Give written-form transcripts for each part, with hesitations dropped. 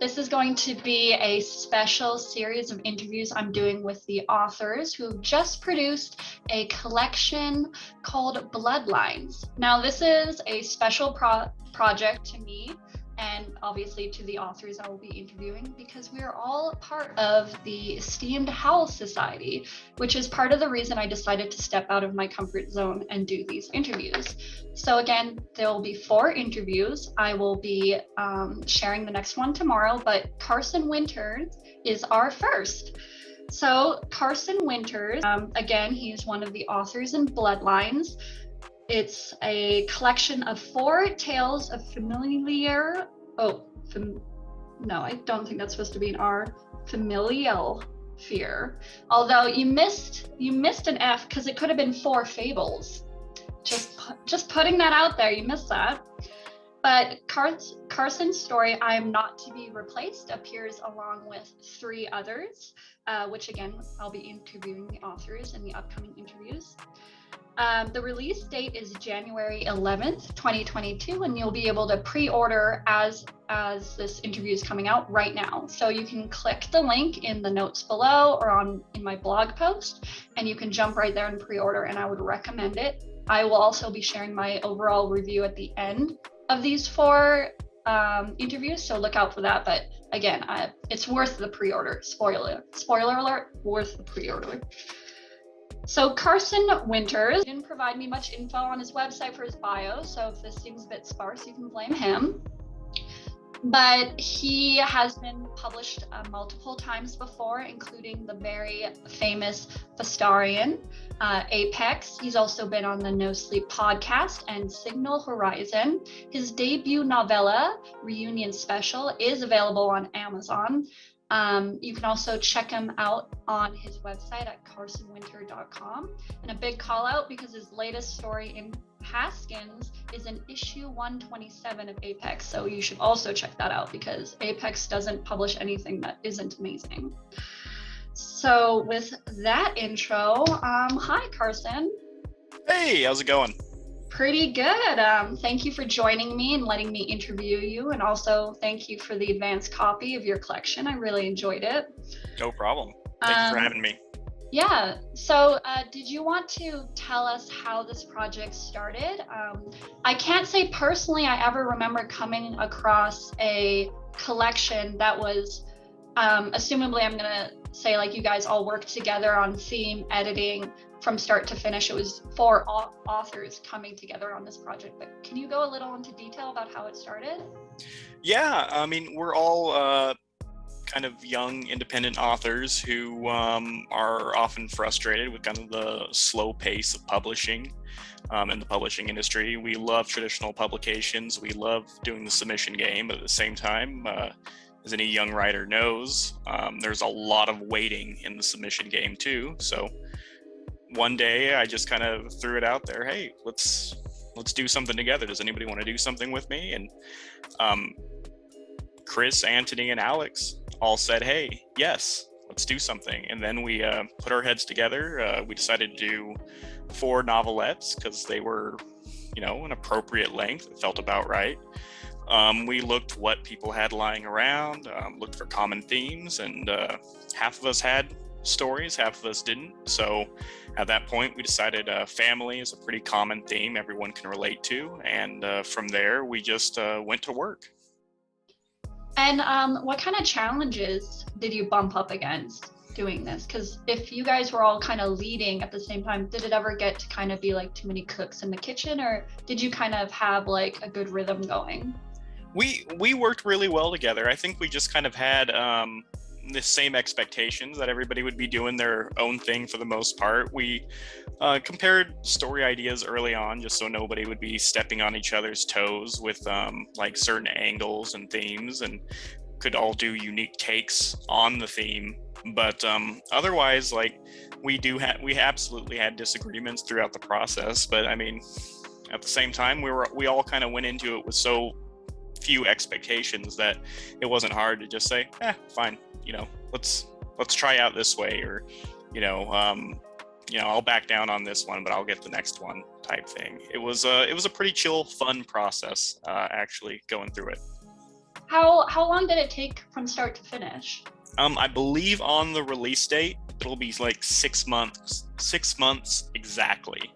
This is going to be a special series of interviews I'm doing with the authors who just produced a collection called Bloodlines. Now, this is a special project to me and obviously to the authors I will be interviewing, because we are all part of the esteemed Howl Society, which is part of the reason I decided to step out of my comfort zone and do these interviews. So again, there will be 4 interviews. I will be sharing the next one tomorrow, but Carson Winter is our first. So Carson Winter, again, he's one of the authors in Bloodlines. It's a collection of 4 tales of familiar, no, I don't think that's supposed to be an R, familial fear. Although you missed an F, because it could have been 4 fables. Just putting that out there, you missed that. But Carson's story, I Am Not to Be Replaced, appears along with 3 others, which again, I'll be interviewing the authors in the upcoming interviews. The release date is January 11th, 2022, and you'll be able to pre-order as this interview is coming out right now. So you can click the link in the notes below or in my blog post, and you can jump right there and pre-order, and I would recommend it. I will also be sharing my overall review at the end of these 4 interviews, so look out for that. But again, it's worth the pre-order. Spoiler alert, worth the pre-order. So Carson Winter didn't provide me much info on his website for his bio, so if this seems a bit sparse, you can blame him. But he has been published multiple times before, including the very famous Festarian, Apex. He's also been on the No Sleep podcast and Signal Horizon. His debut novella, Reunion Special, is available on Amazon. You can also check him out on his website at carsonwinter.com. And a big call out, because his latest story in Haskins is in issue 127 of Apex. So you should also check that out, because Apex doesn't publish anything that isn't amazing. So with that intro, hi Carson. Hey, how's it going? Pretty good. Thank you for joining me and letting me interview you. And also thank you for the advanced copy of your collection. I really enjoyed it. No problem. Thank you for having me. Yeah. So did you want to tell us how this project started? I can't say personally I ever remember coming across a collection that was, assumably I'm going to say like you guys all worked together on theme, editing, from start to finish. It was 4 authors coming together on this project, but can you go a little into detail about how it started? Yeah, I mean, we're all kind of young independent authors who are often frustrated with kind of the slow pace of publishing in the publishing industry. We love traditional publications. We love doing the submission game, but at the same time, as any young writer knows, there's a lot of waiting in the submission game too. So one day I just kind of threw it out there. Hey, let's do something together. Does anybody want to do something with me? And Chris, Anthony, and Alex all said, hey, yes, let's do something. And then we put our heads together. We decided to do 4 novelettes because they were, an appropriate length. It felt about right. We looked what people had lying around, looked for common themes, and half of us had stories, half of us didn't. So at that point, we decided family is a pretty common theme everyone can relate to. And from there, we just went to work. And what kind of challenges did you bump up against doing this? Because if you guys were all kind of leading at the same time, did it ever get to kind of be like too many cooks in the kitchen, or did you kind of have like a good rhythm going? We worked really well together. I think we just kind of had the same expectations that everybody would be doing their own thing for the most part. We compared story ideas early on just so nobody would be stepping on each other's toes with like certain angles and themes, and could all do unique takes on the theme. But otherwise, like we absolutely had disagreements throughout the process. But I mean, at the same time, we all kind of went into it with so few expectations that it wasn't hard to just say, fine, let's try out this way, or I'll back down on this one, but I'll get the next one type thing. It was a pretty chill, fun process actually going through it. How long did it take from start to finish? I believe on the release date, it'll be like 6 months. 6 months exactly.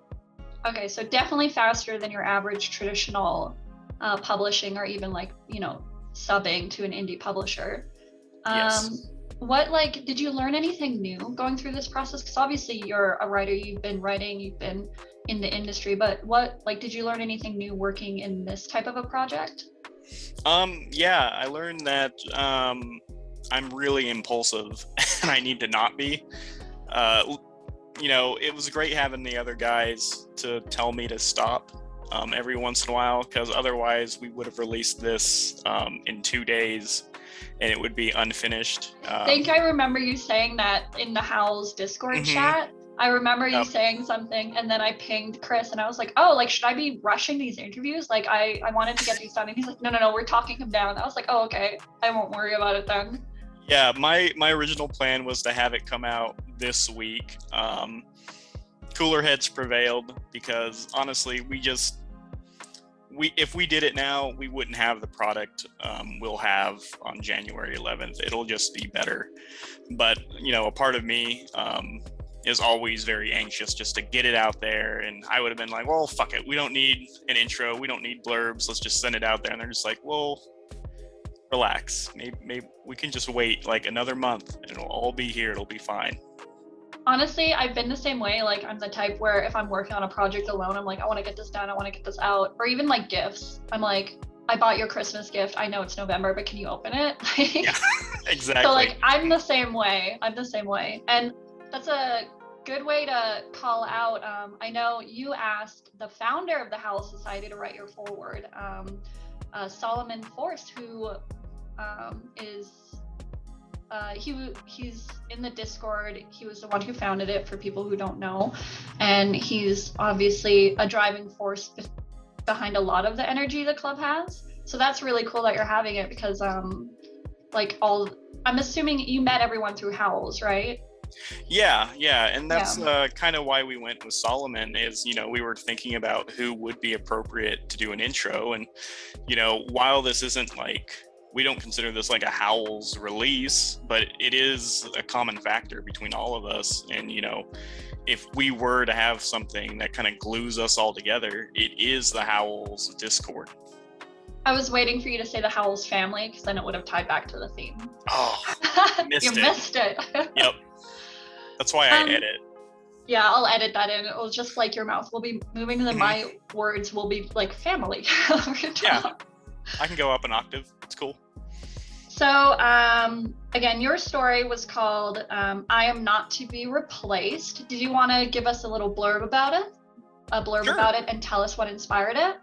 Okay, so definitely faster than your average traditional publishing, or even like, subbing to an indie publisher. Yes. What, like, did you learn anything new going through this process? Because obviously you're a writer, you've been writing, you've been in the industry, but what, like, did you learn anything new working in this type of a project? Yeah, I learned that I'm really impulsive and I need to not be. Uh, it was great having the other guys to tell me to stop every once in a while, because otherwise we would have released this in 2 days and it would be unfinished. I think I remember you saying that in the Howl's Discord chat. I remember you saying something, and then I pinged Chris and I was like, oh, like, should I be rushing these interviews? Like, I wanted to get these done. And he's like, no, we're talking him down. I was like, oh, okay, I won't worry about it then. Yeah, my original plan was to have it come out this week. Cooler heads prevailed, because honestly, if we did it now, we wouldn't have the product we'll have on January 11th. It'll just be better. But, a part of me is always very anxious just to get it out there. And I would have been like, well, fuck it. We don't need an intro. We don't need blurbs. Let's just send it out there. And they're just like, well, relax. Maybe we can just wait like another month and it'll all be here. It'll be fine. Honestly, I've been the same way. Like, I'm the type where if I'm working on a project alone, I'm like, I want to get this done. I want to get this out. Or even like gifts. I'm like, I bought your Christmas gift. I know it's November, but can you open it? Yeah, exactly. So like, I'm the same way. And that's a good way to call out. I know you asked the founder of the Howl Society to write your foreword, Solomon Force, who is he's in the Discord. He was the one who founded it, for people who don't know, and he's obviously a driving force behind a lot of the energy the club has. So that's really cool that you're having it, because I'm assuming you met everyone through Howls, right? Yeah, and that's kind of why we went with Solomon. Is we were thinking about who would be appropriate to do an intro, and while this isn't like, we don't consider this like a Howls release, but it is a common factor between all of us. And if we were to have something that kind of glues us all together, it is the Howls Discord. I was waiting for you to say the Howls family, because then it would have tied back to the theme. Oh, missed it. Yep. That's why I edit. Yeah, I'll edit that in. It'll just like your mouth will be moving, and then my words will be like family. Yeah, I can go up an octave. It's cool. So again, your story was called I Am Not to Be Replaced. Did you want to give us a little blurb about it? Sure. About it, and tell us what inspired it?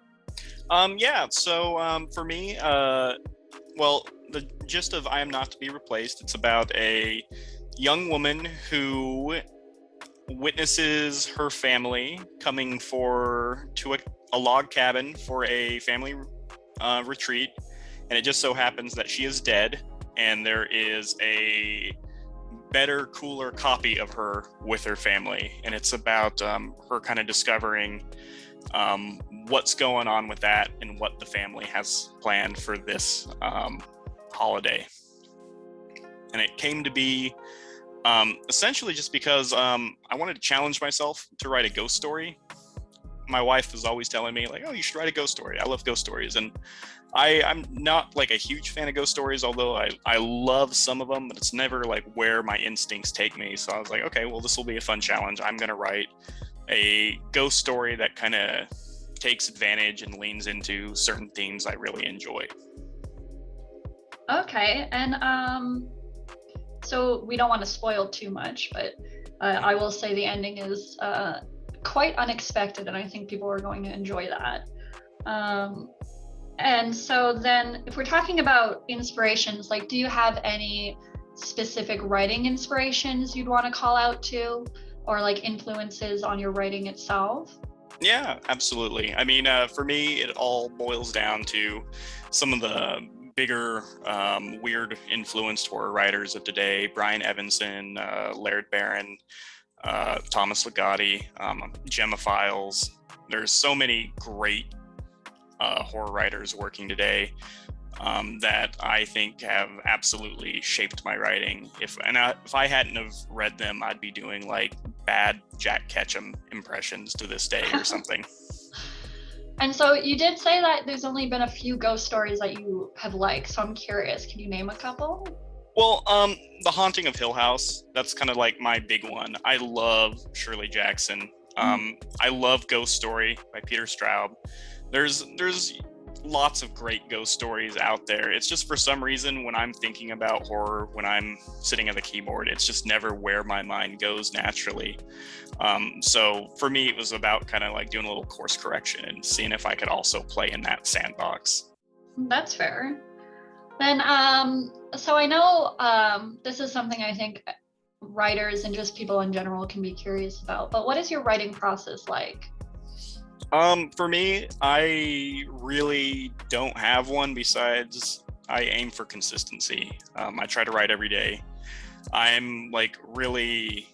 Yeah, so for me, well, the gist of I Am Not to Be Replaced, it's about a young woman who witnesses her family coming to a log cabin for a family retreat, and it just so happens that she is dead, and there is a better, cooler copy of her with her family, and it's about her kind of discovering what's going on with that and what the family has planned for this holiday. And it came to be essentially just because I wanted to challenge myself to write a ghost story. My wife was always telling me like, oh, you should write a ghost story. I love ghost stories. And I'm not like a huge fan of ghost stories, although I love some of them, but it's never like where my instincts take me. So I was like, okay, well, this will be a fun challenge. I'm going to write a ghost story that kind of takes advantage and leans into certain themes I really enjoy. Okay, and so we don't want to spoil too much, but I will say the ending is quite unexpected, and I think people are going to enjoy that. And so then, if we're talking about inspirations, like, do you have any specific writing inspirations you'd want to call out to, or like influences on your writing itself? Yeah, absolutely. I mean, for me, it all boils down to some of the bigger, weird influenced horror writers of today: Brian Evanson, Laird Barron, Thomas Ligotti, Gemma Files. There's so many great horror writers working today. that I think have absolutely shaped my writing. If I hadn't have read them, I'd be doing like bad Jack Ketchum impressions to this day or something. And so you did say that there's only been a few ghost stories that you have liked. So I'm curious, can you name a couple? Well, The Haunting of Hill House, that's kind of like my big one. I love Shirley Jackson. I love Ghost Story by Peter Straub. There's lots of great ghost stories out there. It's just for some reason when I'm thinking about horror, when I'm sitting at the keyboard, it's just never where my mind goes naturally. So for me, it was about kind of like doing a little course correction and seeing if I could also play in that sandbox. That's fair. Then, so I know this is something I think writers and just people in general can be curious about, but what is your writing process like? For me, I really don't have one besides I aim for consistency. I try to write every day. I'm like really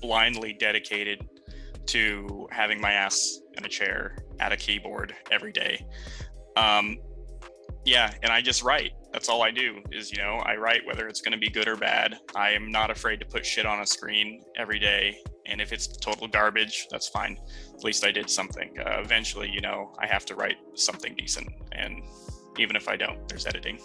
blindly dedicated to having my ass in a chair at a keyboard every day. Yeah, and I just write. That's all I do is, I write whether it's going to be good or bad. I am not afraid to put shit on a screen every day. And if it's total garbage, that's fine. At least I did something. Eventually, I have to write something decent. And even if I don't, there's editing.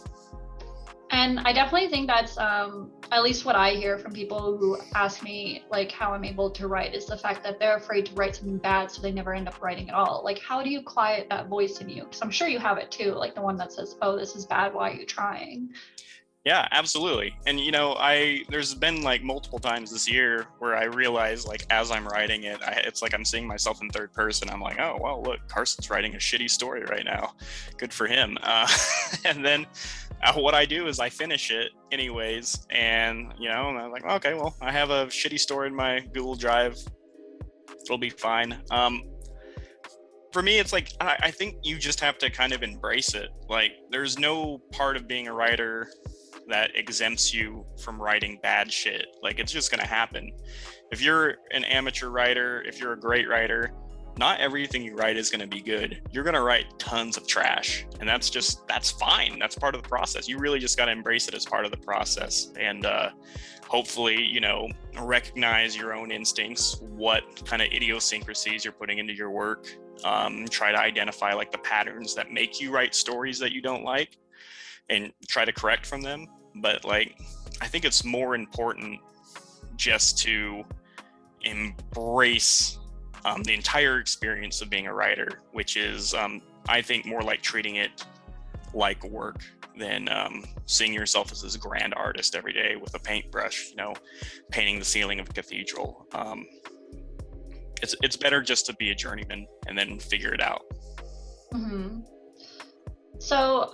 And I definitely think that's at least what I hear from people who ask me like how I'm able to write is the fact that they're afraid to write something bad, so they never end up writing at all. Like, how do you quiet that voice in you? Because I'm sure you have it too, like the one that says, "Oh, this is bad. Why are you trying?" Yeah, absolutely. And there's been like multiple times this year where I realize like as I'm writing it, it's like I'm seeing myself in third person. I'm like, oh well, look, Carson's writing a shitty story right now. Good for him. And then what I do is I finish it anyways, and and I'm like, okay, well, I have a shitty story in my Google Drive. It'll be fine. For me, it's like I think you just have to kind of embrace it. Like, there's no part of being a writer that exempts you from writing bad shit. Like, it's just gonna happen. If you're an amateur writer, if you're a great writer, not everything you write is gonna be good. You're gonna write tons of trash, and that's fine. That's part of the process. You really just gotta embrace it as part of the process, and hopefully, recognize your own instincts, what kind of idiosyncrasies you're putting into your work. Try to identify like the patterns that make you write stories that you don't like, and try to correct from them. But like, I think it's more important just to embrace the entire experience of being a writer, which is, I think, more like treating it like work than seeing yourself as this grand artist every day with a paintbrush, painting the ceiling of a cathedral. It's better just to be a journeyman and then figure it out. Mm-hmm. So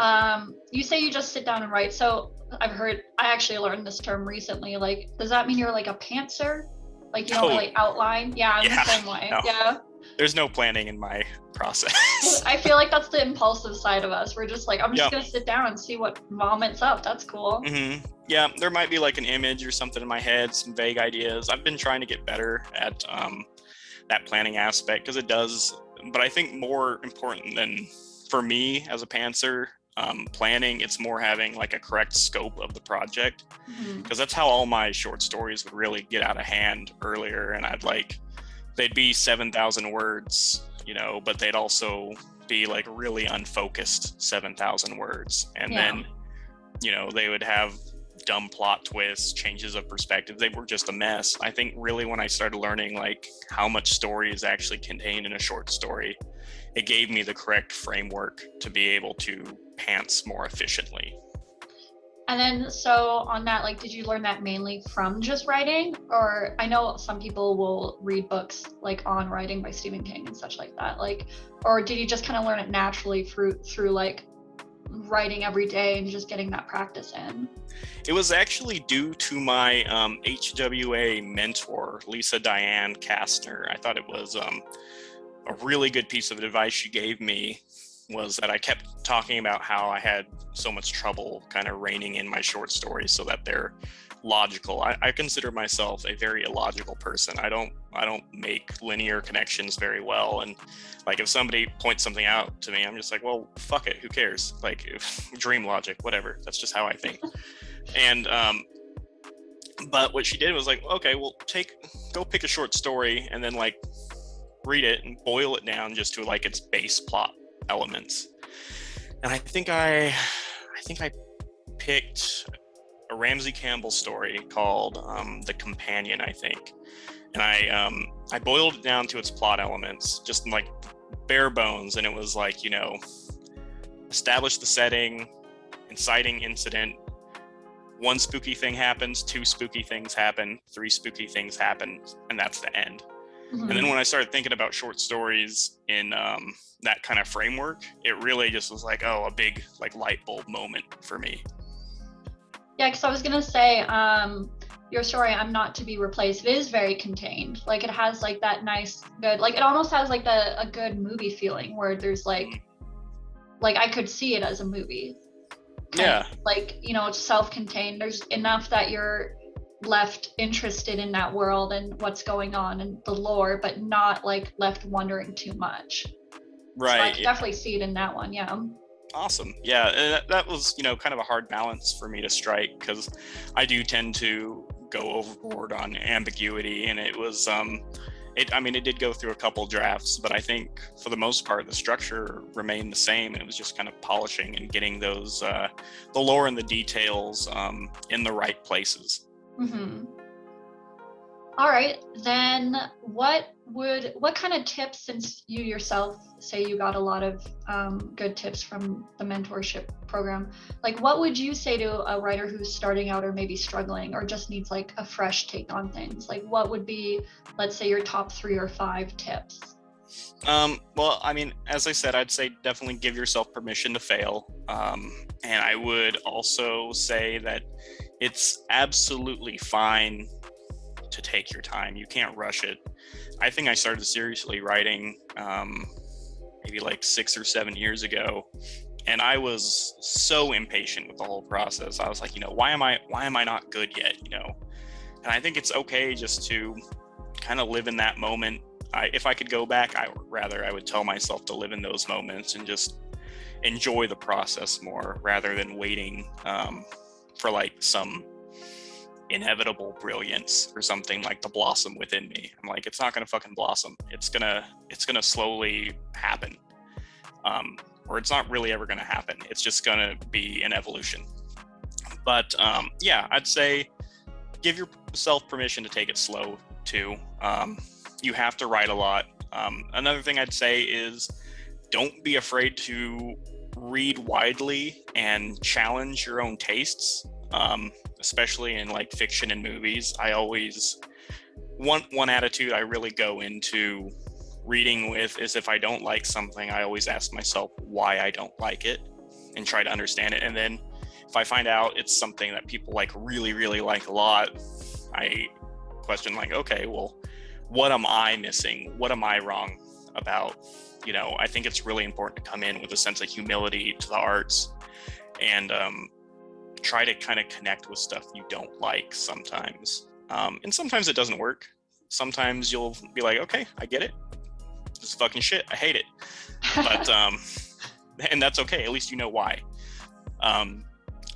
you say you just sit down and write. So I actually learned this term recently. Like, does that mean you're like a pantser? Like, you don't really outline? Yeah, I'm the same way. No. Yeah. There's no planning in my process. I feel like that's the impulsive side of us. We're just like, I'm just going to sit down and see what vomits up. That's cool. Mm-hmm. Yeah, there might be like an image or something in my head, some vague ideas. I've been trying to get better at that planning aspect, because it does. But I think more important than for me as a pantser, planning, it's more having like a correct scope of the project, because that's how all my short stories would really get out of hand earlier. And they'd be 7,000 words, but they'd also be like really unfocused 7,000 words. And then, they would have dumb plot twists, changes of perspective. They were just a mess. I think really when I started learning like how much story is actually contained in a short story, it gave me the correct framework to be able to pants more efficiently. And then, so on that, like, did you learn that mainly from just writing? Or I know some people will read books like on writing by Stephen King and such like that. Like, or did you just kind of learn it naturally through like writing every day and just getting that practice in? It was actually due to my HWA mentor, Lisa Diane Kastner. I thought it was a really good piece of advice she gave me, was that I kept talking about how I had so much trouble kind of reining in my short stories so that they're logical. I consider myself a very illogical person. I don't make linear connections very well. And like if somebody points something out to me, I'm just like, well, fuck it, who cares? Like dream logic, whatever. That's just how I think. And but what she did was like, okay, well, go pick a short story and then like read it and boil it down just to like its base plot elements. And I think I picked a Ramsey Campbell story called The Companion, I think. And I boiled it down to its plot elements, just like bare bones. And it was like, you know, establish the setting, inciting incident, 1 spooky thing happens, 2 spooky things happen, 3 spooky things happen, and that's the end. Mm-hmm. And then when I started thinking about short stories in that kind of framework, it really just was like, oh, a big like light bulb moment for me. Yeah, because I was gonna say, your story, I'm Not to Be Replaced, it is very contained. Like it has like that nice, good, like it almost has like a good movie feeling where there's like I could see it as a movie. Yeah. Like, you know, it's self-contained. There's enough that you're left interested in that world and what's going on and the lore, but not like left wondering too much. Right. So I can definitely see it in that one. Yeah. Awesome. Yeah, that was, you know, kind of a hard balance for me to strike because I do tend to go overboard on ambiguity, and it was it did go through a couple drafts, but I think for the most part the structure remained the same, and it was just kind of polishing and getting those the lore and the details in the right places. Mm-hmm. All right, then what kind of tips, since you yourself say you got a lot of good tips from the mentorship program, like what would you say to a writer who's starting out or maybe struggling or just needs like a fresh take on things? Like what would be, let's say, your top 3 or 5 tips? Well, I mean, as I said, I'd say definitely give yourself permission to fail. And I would also say that it's absolutely fine to take your time. You can't rush it. I think I started seriously writing maybe like 6 or 7 years ago, and I was so impatient with the whole process. I was like, you know, why am I not good yet, you know? And I think it's okay just to kind of live in that moment. If I could go back, I would tell myself to live in those moments and just enjoy the process more rather than waiting for like some inevitable brilliance or something like to blossom within me. I'm like, it's not gonna fucking blossom. It's gonna slowly happen. Or it's not really ever gonna happen. It's just gonna be an evolution. But yeah, I'd say give yourself permission to take it slow too. You have to write a lot. Another thing I'd say is don't be afraid to read widely and challenge your own tastes. Especially in like fiction and movies. I always, one attitude I really go into reading with is if I don't like something, I always ask myself why I don't like it and try to understand it. And then if I find out it's something that people like really, really like a lot, I question like, okay, well, what am I missing? What am I wrong about? You know, I think it's really important to come in with a sense of humility to the arts and try to kind of connect with stuff you don't like sometimes. And sometimes it doesn't work. Sometimes you'll be like, okay, I get it. This is fucking shit. I hate it. But, and that's okay. At least you know why. And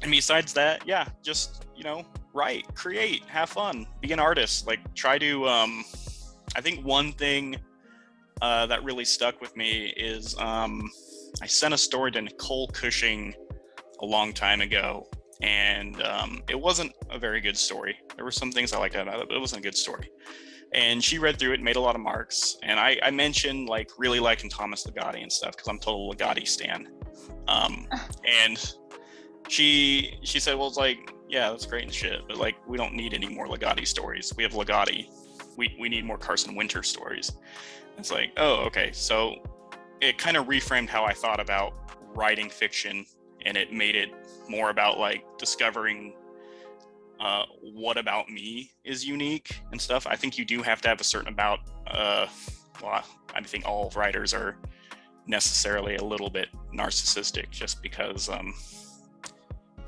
besides that, yeah, just, you know, write, create, have fun, be an artist. Like try to, I think one thing that really stuck with me is I sent a story to Nicole Cushing a long time ago. And it wasn't a very good story. There were some things I liked about it, but it wasn't a good story. And she read through it and made a lot of marks. And I mentioned like really liking Thomas Ligotti and stuff because I'm total Ligotti stan. And she said, well, it's like, yeah, that's great and shit, but like we don't need any more Ligotti stories. We have Ligotti. We need more Carson Winter stories. It's like, oh, okay. So it kind of reframed how I thought about writing fiction, and it made it more about like discovering what about me is unique and stuff. I think you do have to have a certain about, well, I think all writers are necessarily a little bit narcissistic just because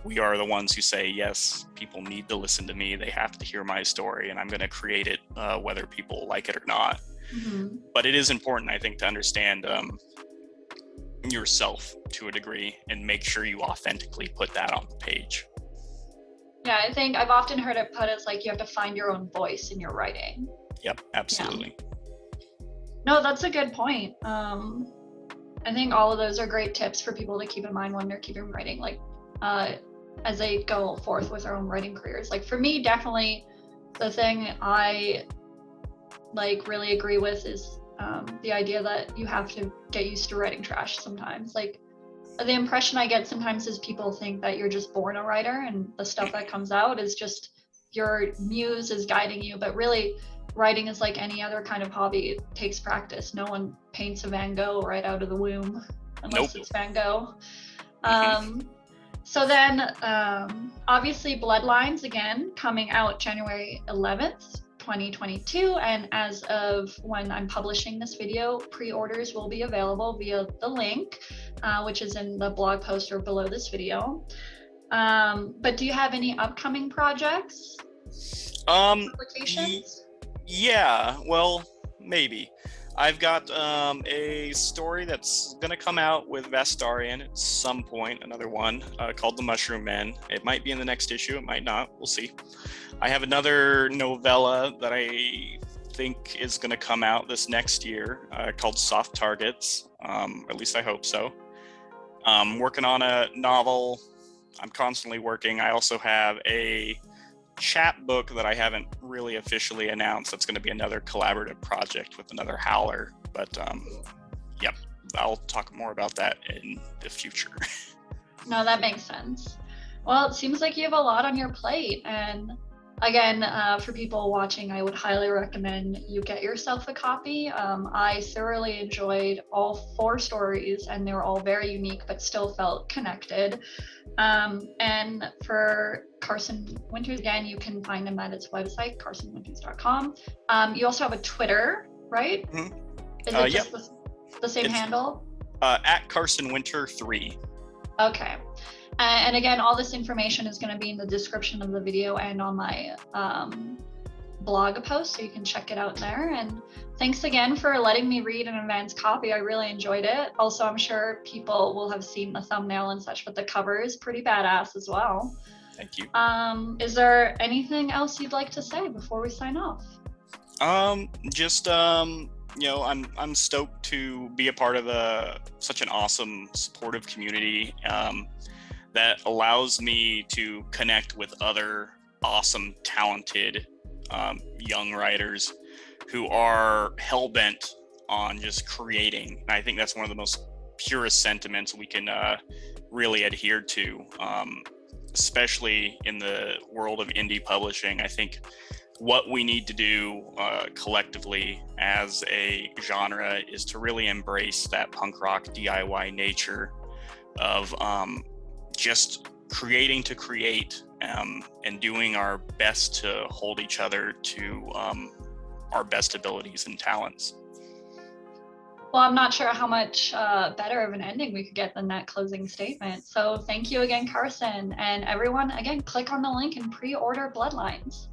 we are the ones who say, yes, people need to listen to me. They have to hear my story, and I'm going to create it, whether people like it or not. Mm-hmm. But it is important, I think, to understand yourself to a degree and make sure you authentically put that on the page. Yeah, I think I've often heard it put as like you have to find your own voice in your writing. Yep, absolutely. Yeah. No, that's a good point. I think all of those are great tips for people to keep in mind when they're keeping writing, like as they go forth with their own writing careers. Like for me, definitely the thing I like really agree with is the idea that you have to get used to writing trash sometimes. Like the impression I get sometimes is people think that you're just born a writer and the stuff that comes out is just your muse is guiding you, but really writing is like any other kind of hobby. It takes practice. No one paints a Van Gogh right out of the womb unless it's Van Gogh. So then obviously Bloodlines again coming out January 11th 2022, and as of when I'm publishing this video, pre-orders will be available via the link which is in the blog post or below this video. But do you have any upcoming projects? Publications? Yeah, well, maybe. I've got a story that's going to come out with Vestarian at some point, another one called The Mushroom Men. It might be in the next issue, it might not, we'll see. I have another novella that I think is going to come out this next year called Soft Targets, at least I hope so. I'm working on a novel. I'm constantly working. I also have a chapbook that I haven't really officially announced. That's going to be another collaborative project with another howler. But yep, I'll talk more about that in the future. No, that makes sense. Well, it seems like you have a lot on your plate. And again, for people watching, I would highly recommend you get yourself a copy. I thoroughly enjoyed all 4 stories, and they were all very unique, but still felt connected. And for Carson WinterS, again, you can find him at his website, carsonwinters.com. You also have a Twitter, right? Mm-hmm. Is it just the same handle? At Carson Winter 3. Okay. And again, all this information is going to be in the description of the video and on my blog post, so you can check it out there. And thanks again for letting me read an advanced copy. I really enjoyed it. Also, I'm sure people will have seen the thumbnail and such, but the cover is pretty badass as well. Thank you. Is there anything else you'd like to say before we sign off? You know, I'm stoked to be a part of such an awesome, supportive community that allows me to connect with other awesome, talented young writers who are hell-bent on just creating. And I think that's one of the most purest sentiments we can really adhere to, especially in the world of indie publishing. I think what we need to do collectively as a genre is to really embrace that punk rock DIY nature of just creating to create and doing our best to hold each other to our best abilities and talents. Well, I'm not sure how much better of an ending we could get than that closing statement. So thank you again, Carson. And everyone, again, click on the link and pre-order Bloodlines.